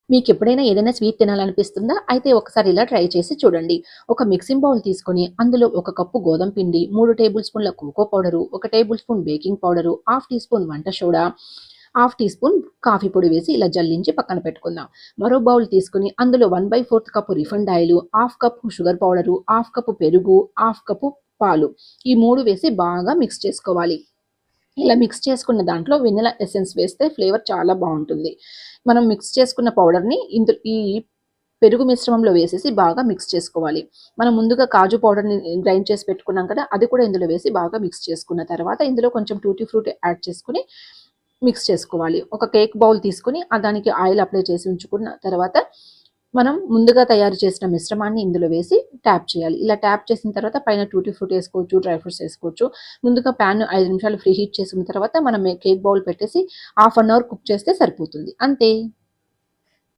మీకు ఎప్పుడైనా ఏదైనా స్వీట్ తినాలనిపిస్తుందా? అయితే ఒకసారి ఇలా ట్రై చేసి చూడండి. ఒక మిక్సింగ్ బౌల్ తీసుకొని అందులో 1 కప్పు గోధుమ పిండి, 3 టేబుల్ స్పూన్ల cocoa powder, 1 table spoon baking powder, half tea spoon వంట soda, half tea spoon coffee పొడి వేసి ఇలా జల్లించి పక్కన పెట్టుకుందాం. మరో బౌల్ తీసుకొని అందులో 1/4 cup refined oil, half cup sugar powder, half cup పెరుగు, హాఫ్ కప్పు పాలు, ఈ 3 వేసి బాగా మిక్స్ చేసుకోవాలి. ఇలా మిక్స్ చేసుకున్న దాంట్లో వెనిల్లా ఎసెన్స్ వేస్తే ఫ్లేవర్ చాలా బావుంటుంది. మనం మిక్స్ చేసుకున్న పౌడర్‌ని ఈ పెరుగు మిశ్రమంలో వేసేసి బాగా మిక్స్ చేసుకోవాలి. మనం ముందుగా కాజు పౌడర్‌ని గ్రైండ్ చేసి పెట్టుకున్నాం కదా! అది కూడా ఇందులో వేసి బాగా మిక్స్ చేసుకున్న తర్వాత ఇందులో కొంచెం టూటీ ఫ్రూటీ యాడ్ చేసుకొని మిక్స్ చేసుకోవాలి. ఒక కేక్ బౌల్ తీసుకొని దానికి ఆయిల్ అప్లై చేసి ఉంచుకున్న తర్వాత మనం ముందుగా తయారు చేసిన మిశ్రమాన్ని ఇందులో వేసి ట్యాప్ చేయాలి. ఇలా ట్యాప్ చేసిన తర్వాత పైన టూటీ ఫ్రూటీ ఏసుకోవచ్చు, డ్రై ఫ్రూట్స్ ఏసుకోవచ్చు. ముందుగా ప్యాన్ 5 నిమిషాలు ప్రీ హీట్ చేసిన తర్వాత మనం కేక్ బౌల్ పెట్టేసి హాఫ్ అన్ అవర్ కుక్ చేస్తే సరిపోతుంది. అంతే.